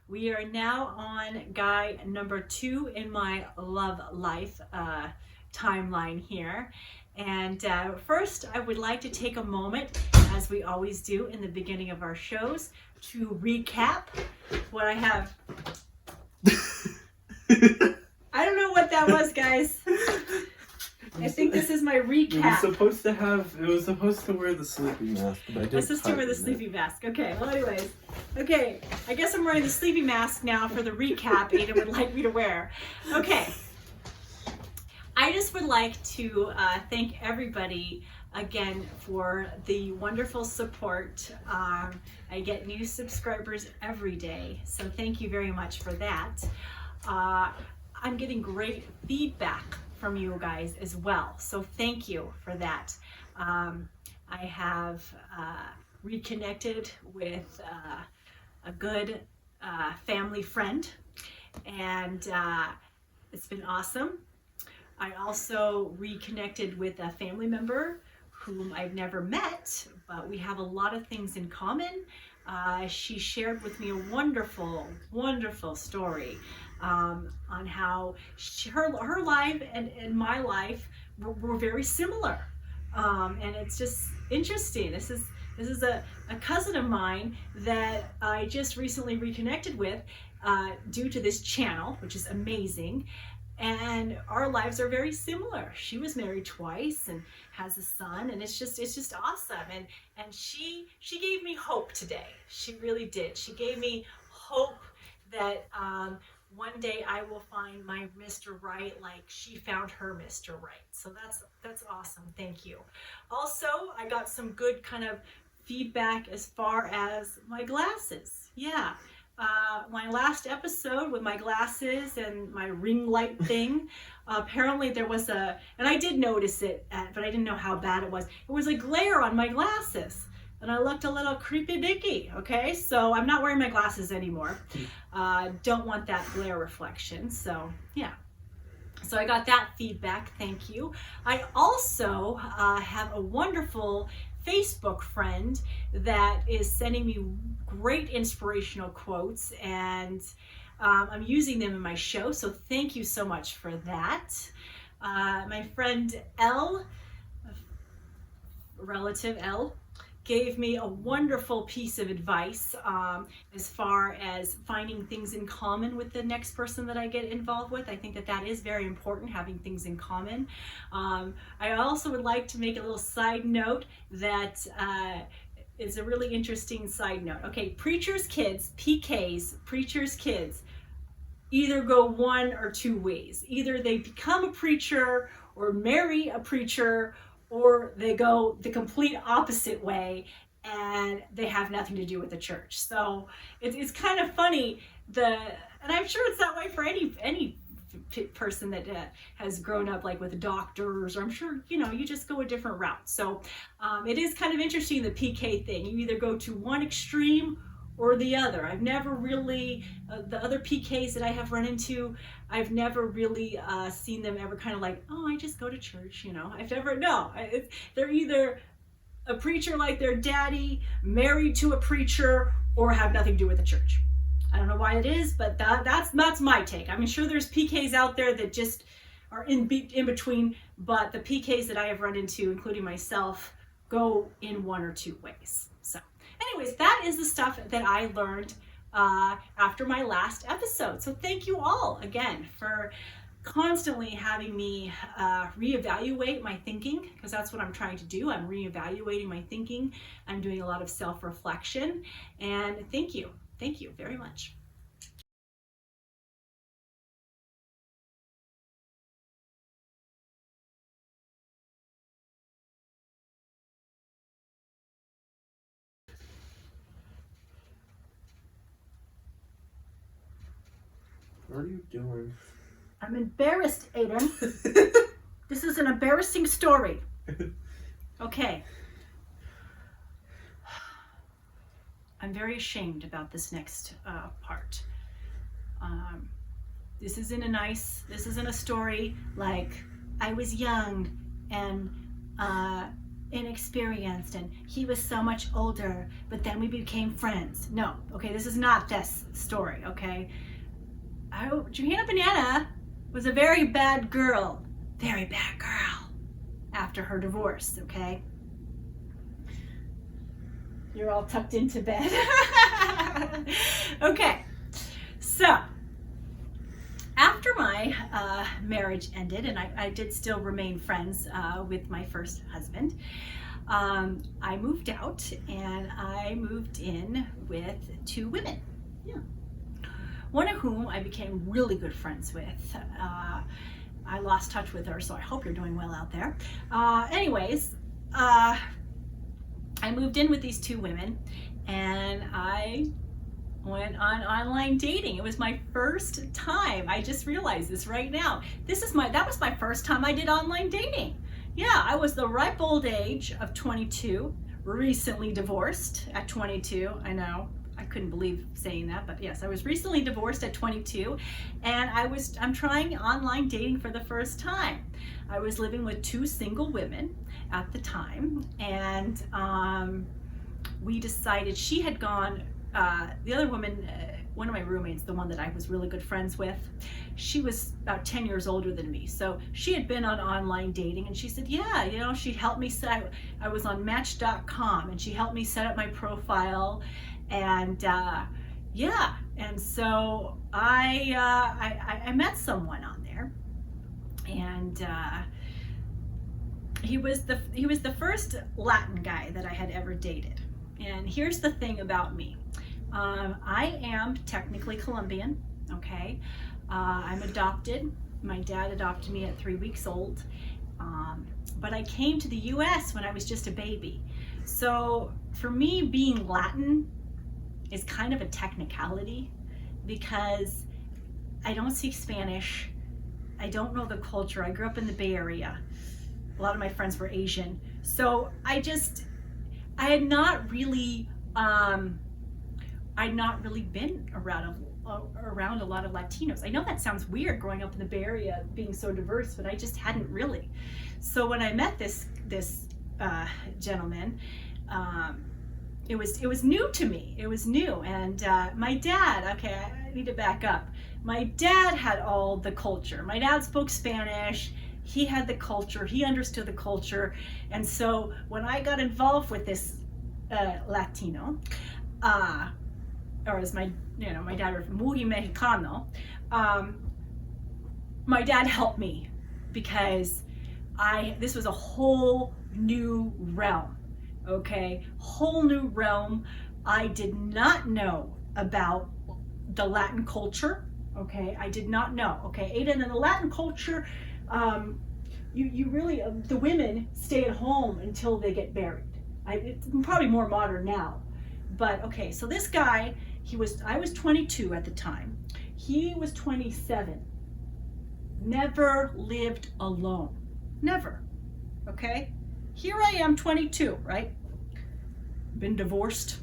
We are now on guy number 2 in my love life timeline here. And first, I would like to take a moment, as we always do in the beginning of our shows, to recap what I have. I don't know what that was, guys. I think this is my recap. It was supposed to wear the sleeping mask, but I didn't. Let's just wear the sleeping mask. Okay, well anyways. Okay, I guess I'm wearing the sleeping mask now for the recap Ada would like me to wear. Okay. I just would like to thank everybody again for the wonderful support. I get new subscribers every day, so thank you very much for that. I'm getting great feedback from you guys as well, so thank you for that. I have reconnected with a good family friend, and it's been awesome. I also reconnected with a family member whom I've never met, but we have a lot of things in common. She shared with me a wonderful, wonderful story on how her life and my life were very similar. And it's just interesting. This is a cousin of mine that I just recently reconnected with due to this channel, which is amazing. And our lives are very similar. She was married twice and has a son, and it's just awesome. And she gave me hope today. She really did. She gave me hope that one day I will find my Mr. Right like she found her Mr. Right. So that's awesome. Thank you. Also, I got some good kind of feedback as far as my glasses. Yeah. My last episode with my glasses and my ring light thing, apparently there was and I did notice it, but I didn't know how bad it was. It was a glare on my glasses, and I looked a little creepy dicky, okay? So I'm not wearing my glasses anymore. Don't want that glare reflection, so yeah. So I got that feedback, thank you. I also have a wonderful Facebook friend that is sending me great inspirational quotes, and I'm using them in my show, so thank you so much for that. My friend relative L, gave me a wonderful piece of advice as far as finding things in common with the next person that I get involved with. I think that is very important, having things in common. I also would like to make a little side note that is a really interesting side note. Okay, preachers' kids, PKs, preachers' kids, either go one or two ways. Either they become a preacher or marry a preacher, or they go the complete opposite way and they have nothing to do with the church. So it's kind of funny, and I'm sure it's that way for any person that has grown up like with doctors, or I'm sure, you just go a different route. So it is kind of interesting, the PK thing. You either go to one extreme or the other. I've never really, the other PKs that I have run into, I've never really seen them ever kind of like, oh, I just go to church, I've never, no. They're either a preacher like their daddy, married to a preacher, or have nothing to do with the church. I don't know why it is, but that's my take. I'm sure there's PKs out there that just are in between, but the PKs that I have run into, including myself, go in one or two ways. So anyways, that is the stuff that I learned after my last episode. So thank you all again for constantly having me reevaluate my thinking, because that's what I'm trying to do. I'm reevaluating my thinking. I'm doing a lot of self-reflection, and thank you. Thank you very much. What are you doing? I'm embarrassed, Aiden. This is an embarrassing story. Okay. I'm very ashamed about this next part. This isn't a story like I was young and inexperienced and he was so much older, but then we became friends. No, okay, this is not this story, okay? Johanna Banana was a very bad girl after her divorce, okay? You're all tucked into bed. Okay, so after my marriage ended, and I did still remain friends with my first husband, I moved out and I moved in with two women. Yeah. One of whom I became really good friends with. I lost touch with her, so I hope you're doing well out there. Anyways, I moved in with these two women and I went on online dating. It was my first time. I just realized this right now. That was my first time I did online dating. Yeah, I was the ripe old age of 22, recently divorced at 22. I know, I couldn't believe saying that, but yes, I was recently divorced at 22, and I'm trying online dating for the first time. I was living with two single women at the time, and we decided she had gone. The other woman, one of my roommates, the one that I was really good friends with, she was about 10 years older than me. So she had been on online dating and she said, yeah, you know, she helped me I was on Match.com and she helped me set up my profile. And yeah, and so I met someone on there, and he was the first Latin guy that I had ever dated. And here's the thing about me. I am technically Colombian, okay? I'm adopted. My dad adopted me at 3 weeks old. But I came to the US when I was just a baby. So for me, being Latin is kind of a technicality because I don't speak Spanish. I don't know the culture. I grew up in the Bay Area. A lot of my friends were Asian. So I had not really been around a lot of Latinos. I know that sounds weird growing up in the Bay Area being so diverse, but I just hadn't really. So when I met this gentleman, it was new to me. It was new, and my dad. Okay, I need to back up. My dad had all the culture. My dad spoke Spanish. He had the culture. He understood the culture, and so when I got involved with this Latino, or as my dad was muy mexicano, my dad helped me because this was a whole new realm, okay? Whole new realm. I did not know about the Latin culture, okay? I did not know, okay? Aiden, in the Latin culture, you really, the women stay at home until they get married. It's probably more modern now. But okay, so this guy, I was 22 at the time. He was 27. Never lived alone. Never. Okay? Here I am, 22, right? Been divorced.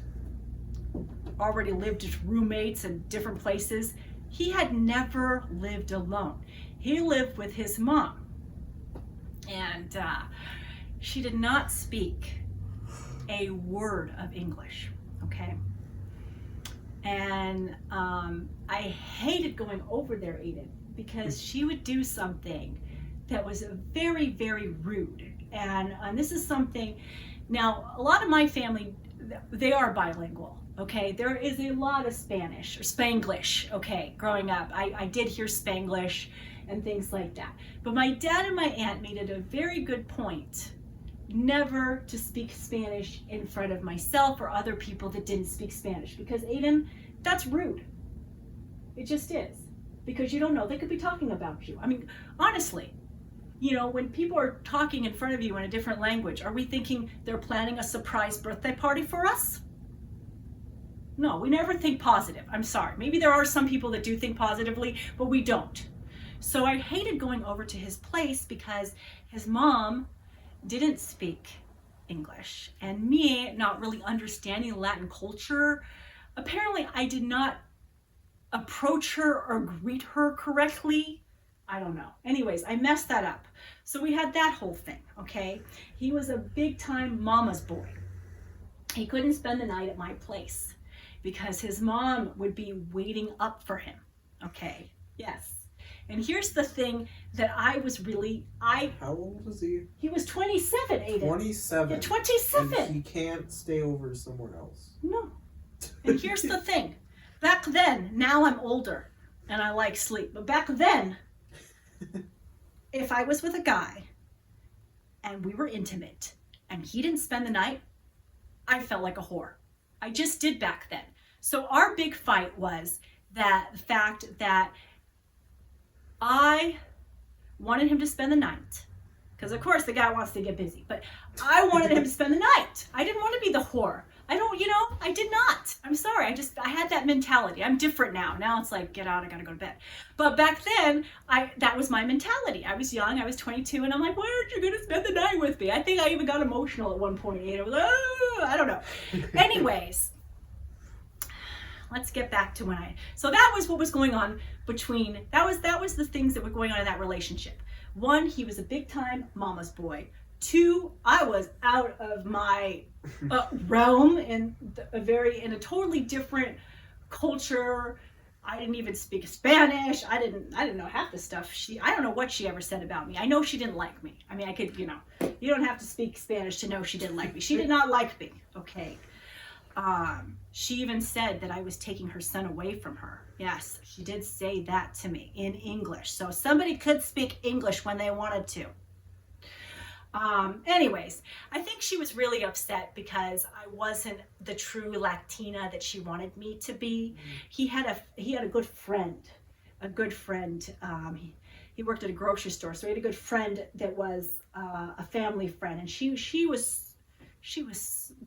Already lived with roommates in different places. He had never lived alone. He lived with his mom. And she did not speak a word of English. Okay, and I hated going over there, Aiden, because she would do something that was very, very rude. And this is something. Now, a lot of my family, they are bilingual. Okay, there is a lot of Spanish or Spanglish. Okay, growing up, I did hear Spanglish and things like that. But my dad and my aunt made it a very good point never to speak Spanish in front of myself or other people that didn't speak Spanish, because Aiden, that's rude. It just is, because you don't know, they could be talking about you. I mean, honestly, when people are talking in front of you in a different language, are we thinking they're planning a surprise birthday party for us? No, we never think positive. I'm sorry. Maybe there are some people that do think positively, but we don't. So I hated going over to his place because his mom didn't speak English, and me not really understanding Latin culture, apparently I did not approach her or greet her correctly. I don't know. Anyways, I messed that up. So we had that whole thing, okay? He was a big time mama's boy. He couldn't spend the night at my place because his mom would be waiting up for him, okay? Yes. And here's the thing that I was really, How old was he? he was 27, Aiden. 27. Yeah, 27. And he can't stay over somewhere else. No. And here's the thing. Back then, now I'm older and I like sleep, but back then, if I was with a guy and we were intimate and he didn't spend the night, I felt like a whore. I just did back then. So our big fight was that the fact that I wanted him to spend the night. Because of course the guy wants to get busy, but I wanted him to spend the night. I didn't want to be the whore. I did not. I'm sorry. I had that mentality. I'm different now. Now it's like, get out, I gotta go to bed. But back then, that was my mentality. I was young, I was 22, and I'm like, why aren't you gonna spend the night with me? I think I even got emotional at one point. I was like, oh, I don't know. Anyways, let's get back to so that was what was going on that was the things that were going on in that relationship. 1, he was a big time mama's boy. 2, I was out of my realm in a totally different culture. I didn't even speak Spanish. I didn't know half the stuff. I don't know what she ever said about me. I know she didn't like me. I mean, I could, you don't have to speak Spanish to know she didn't like me. She did not like me. Okay. She even said that I was taking her son away from her. Yes, she did say that to me in English. So somebody could speak English when they wanted to. Anyways, I think she was really upset because I wasn't the true Latina that she wanted me to be. He had a good friend, he worked at a grocery store, so he had a good friend that was a family friend, and she was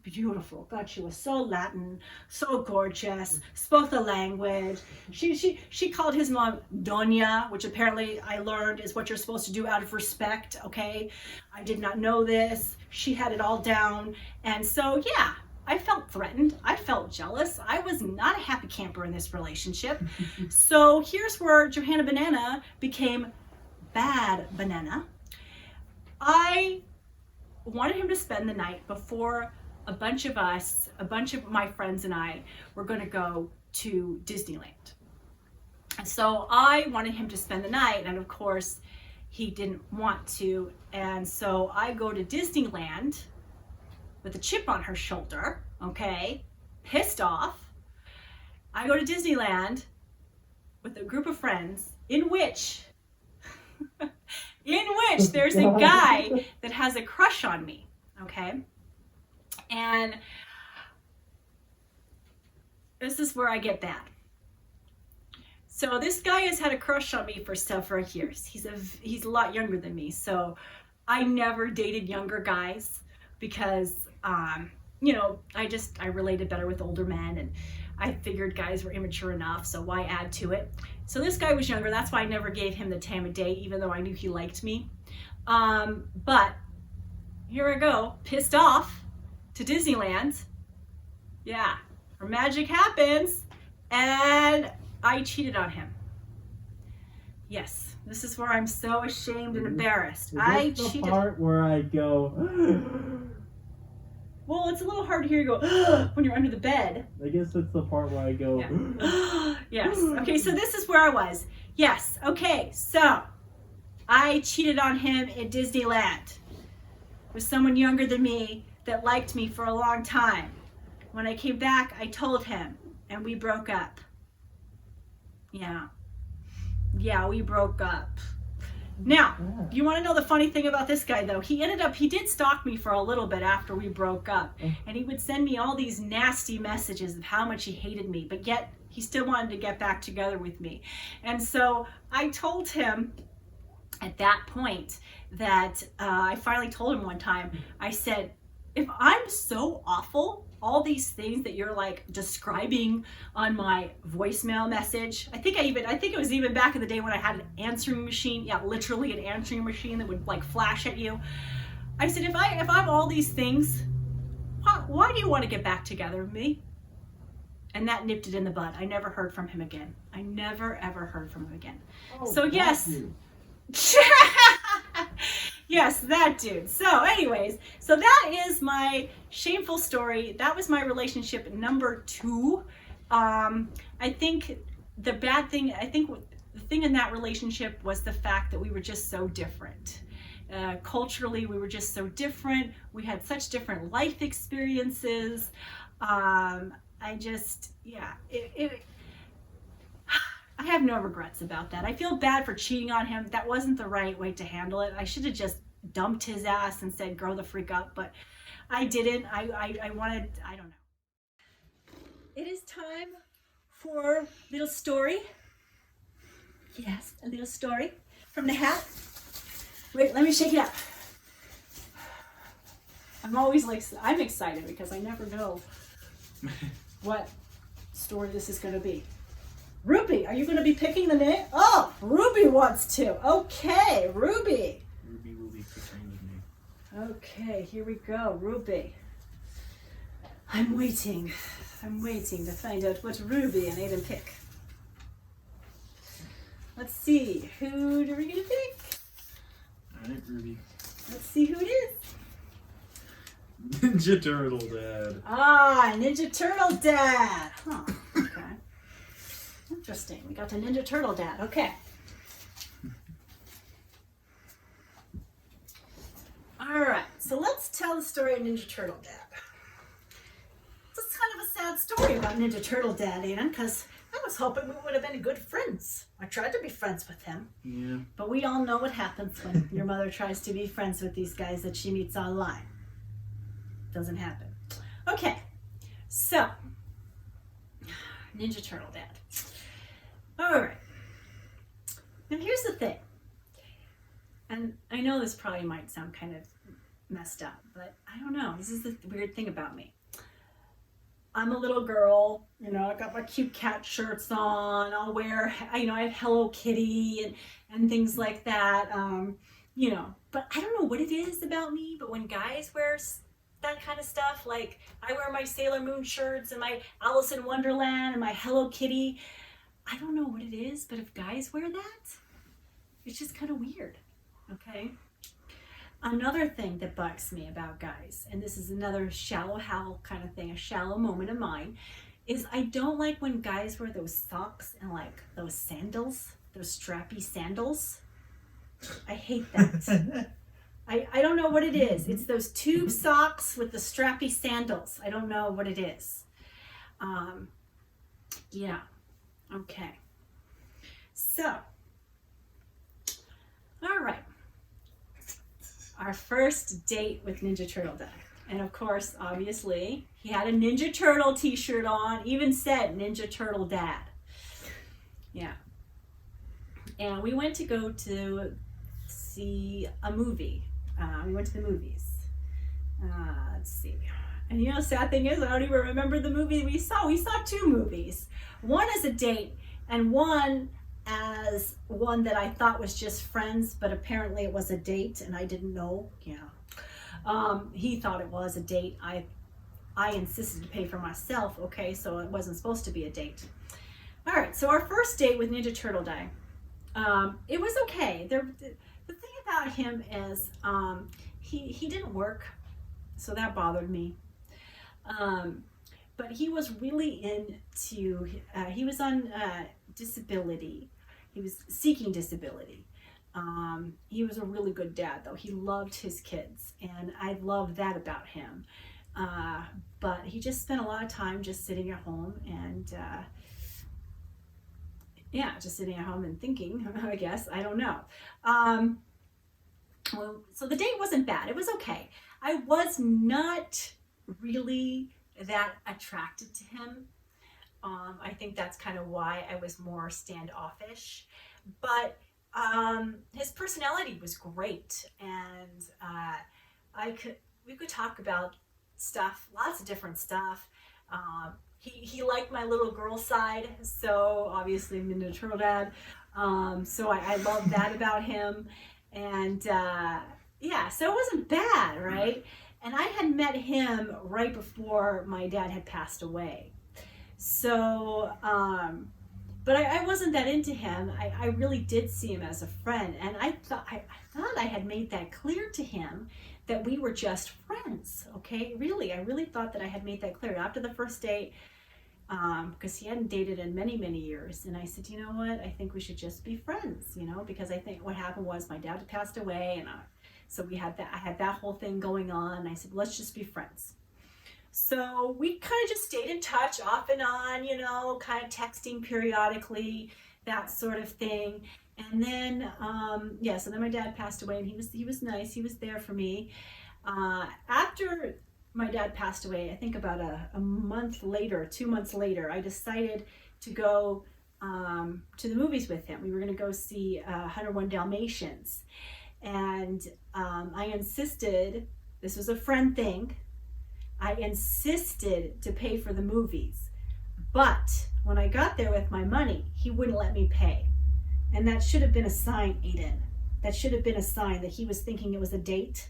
beautiful. God, she was so Latin, so gorgeous, spoke the language. She called his mom Doña, which apparently I learned is what you're supposed to do out of respect, okay? I did not know this. She had it all down. And so, yeah, I felt threatened. I felt jealous. I was not a happy camper in this relationship. So here's where Johanna Banana became Bad Banana. I wanted him to spend the night before a bunch of my friends and I were going to go to Disneyland. And so I wanted him to spend the night, and of course he didn't want to. And so I go to Disneyland with a chip on her shoulder, okay, pissed off. I go to Disneyland with a group of friends in which there's a guy that has a crush on me, okay? And this is where I get bad. So this guy has had a crush on me for several years. He's a lot younger than me, so I never dated younger guys because, I related better with older men, and I figured guys were immature enough, so why add to it? So this guy was younger. That's why I never gave him the time of day, even though I knew he liked me. But here I go, pissed off to Disneyland. Yeah, where magic happens. And I cheated on him. Yes, this is where I'm so ashamed and embarrassed. I cheated. The part where I go. Well, it's a little hard to hear you go when you're under the bed. I guess that's the part where I go. Yeah. Yes. Okay, so this is where I was. Yes. Okay, so I cheated on him at Disneyland with someone younger than me that liked me for a long time. When I came back, I told him, and we broke up. Yeah. Yeah, we broke up. Now, you want to know the funny thing about this guy, though? He did stalk me for a little bit after we broke up. And he would send me all these nasty messages of how much he hated me, but yet he still wanted to get back together with me. And so I told him at that point that I finally told him one time, I said, if I'm so awful, all these things that you're like describing on my voicemail message. I think it was even back in the day when I had an answering machine. Yeah, literally an answering machine that would like flash at you. I said, if I'm all these things, why do you want to get back together with me? And that nipped it in the bud. I never heard from him again. I never ever heard from him again. Oh, so yes, Yes, that dude. So anyways, so that is my shameful story. That was my relationship number 2. I think the thing in that relationship was the fact that we were just so different. Culturally, we were just so different. We had such different life experiences. I just, yeah, I have no regrets about that. I feel bad for cheating on him. That wasn't the right way to handle it. I should have just dumped his ass and said, grow the freak up, but I didn't. I wanted, I don't know. It is time for a little story. Yes, a little story from the hat. Wait, let me shake it up. I'm excited because I never know what story this is going to be. Ruby, are you going to be picking the name? Oh, Ruby wants to. Okay, Ruby. Ruby will be picking with me. Okay, here we go, Ruby. I'm waiting to find out what Ruby and Aiden pick. Let's see, who are we going to pick? Alright, Ruby. Let's see who it is. Ninja Turtle Dad. Ah, Ninja Turtle Dad. Huh, okay. Interesting. We got the Ninja Turtle Dad. Okay. All right. So let's tell the story of Ninja Turtle Dad. It's kind of a sad story about Ninja Turtle Dad, Aiden, because I was hoping we would have been good friends. I tried to be friends with him. Yeah. But we all know what happens when your mother tries to be friends with these guys that she meets online. Doesn't happen. Okay. So, Ninja Turtle Dad. All right. Now here's the thing. And I know this probably might sound kind of messed up, but I don't know. This is the weird thing about me. I'm a little girl, you know, I got my cute cat shirts on. I'll wear, I have Hello Kitty and things like that. You know, but I don't know what it is about me, but when guys wear that kind of stuff, like I wear my Sailor Moon shirts and my Alice in Wonderland and my Hello Kitty, I don't know what it is, but if guys wear that, it's just kind of weird, okay? Another thing that bugs me about guys, and this is another shallow Hal kind of thing, a shallow moment of mine, is I don't like when guys wear those socks and like those sandals, those strappy sandals. I hate that. I don't know what it is. It's those tube socks with the strappy sandals. I don't know what it is. Yeah. Okay. So, all right. Our first date with Ninja Turtle Dad. And of course, obviously, he had a Ninja Turtle t-shirt on, even said Ninja Turtle Dad. Yeah. And we went to go to see a movie. We went to the movies. Let's see. And you know, sad thing is, I don't even remember the movie we saw. We saw 2 movies. One as a date, and one as one that I thought was just friends, but apparently it was a date, and I didn't know. Yeah. He thought it was a date. I insisted to pay for myself. Okay, so it wasn't supposed to be a date. All right. So our first date with Ninja Turtle Dad. It was okay. The thing about him is he didn't work, so that bothered me. But he was really into, he was on disability. He was seeking disability. He was a really good dad, though. He loved his kids, and I loved that about him. But he just spent a lot of time just sitting at home and, yeah, just sitting at home and thinking, I guess. I don't know. Well, so the date wasn't bad. It was okay. I was not really that attracted to him. I think that's kind of why I was more standoffish. But his personality was great, and we could talk about stuff, lots of different stuff. He liked my little girl side, so obviously I'm Ninja Turtle Dad. So I love that about him, and yeah, so it wasn't bad, right? And I had met him right before my dad had passed away. So, But I wasn't that into him. I really did see him as a friend, and I thought I had made that clear to him that we were just friends. Okay, really, I really thought that I had made that clear after the first date, because he hadn't dated in many years. And I said, you know what? I think we should just be friends. Because I think what happened was my dad had passed away, and so we had that. I had that whole thing going on. And I said, let's just be friends. So we kind of just stayed in touch off and on, kind of texting periodically, that sort of thing. And then, so then my dad passed away, and he was nice. He was there for me. After my dad passed away, I think about a month later, 2 months later, I decided to go to the movies with him. We were going to go see 101 Dalmatians. And I insisted, this was a friend thing, I insisted to pay for the movies. But when I got there with my money, he wouldn't let me pay. And that should have been a sign, Aiden. That should have been a sign that he was thinking it was a date,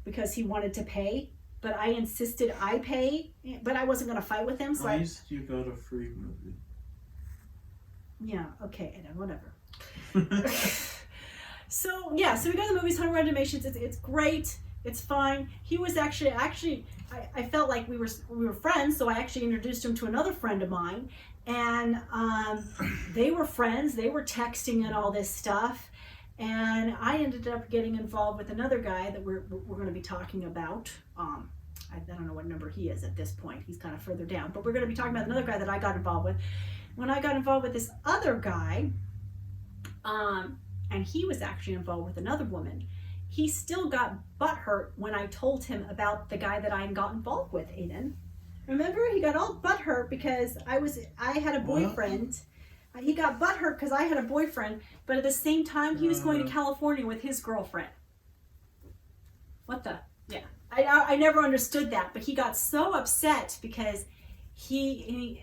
because he wanted to pay. But I insisted I pay, but I wasn't going to fight with him. So At least you got a free movie. Yeah, okay, Aiden, whatever. So we go to the movies, 101 Dalmatians. It's great. It's fine. He was actually I felt like we were friends, so I actually introduced him to another friend of mine, and they were friends. They were texting and all this stuff, and I ended up getting involved with another guy that we're going to be talking about. I don't know what number he is at this point. He's kind of further down, but we're going to be talking about another guy that I got involved with. When I got involved with this other guy, and he was actually involved with another woman, he still got butthurt when I told him about the guy that I got involved with, Aiden. Remember? He got all butthurt because I had a boyfriend. He got butthurt because I had a boyfriend, but at the same time, he was going to California with his girlfriend. What the? Yeah. I never understood that, but he got so upset because I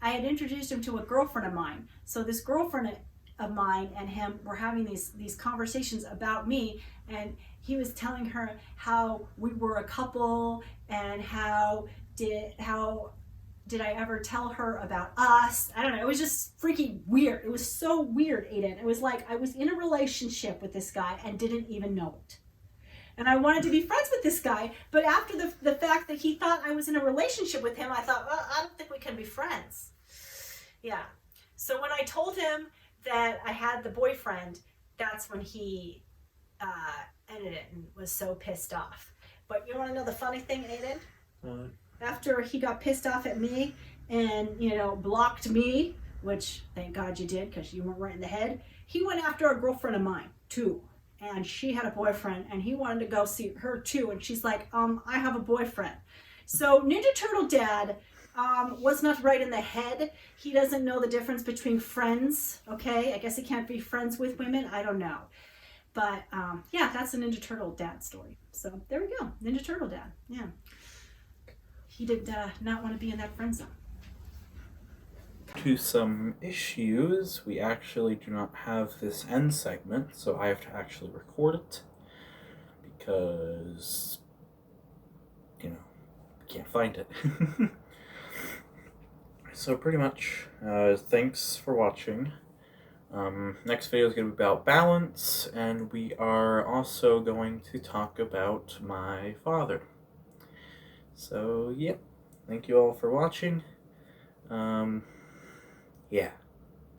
had introduced him to a girlfriend of mine. So this girlfriend of mine and him were having these conversations about me, and he was telling her how we were a couple, and how did I ever tell her about us? I don't know. It was just freaking weird. It was so weird, Aiden. It was like I was in a relationship with this guy and didn't even know it. And I wanted to be friends with this guy, but after the fact that he thought I was in a relationship with him, I thought, well, I don't think we can be friends. Yeah. So when I told him that I had the boyfriend, that's when he ended it and was so pissed off. But you want to know the funny thing, Aiden? After he got pissed off at me and, blocked me, which thank God you did because you weren't right in the head, he went after a girlfriend of mine too. And she had a boyfriend, and he wanted to go see her too. And she's like, I have a boyfriend. So Ninja Turtle Dad was not right in the head. He doesn't know the difference between friends, okay? I guess he can't be friends with women. I don't know. But that's a Ninja Turtle Dad story. So there we go. Ninja Turtle Dad. Yeah. He did not want to be in that friend zone. To some issues, we actually do not have this end segment, so I have to actually record it because, we can't find it. So pretty much, thanks for watching. Next video is going to be about balance, and we are also going to talk about my father. So, yep. Thank you all for watching. Yeah.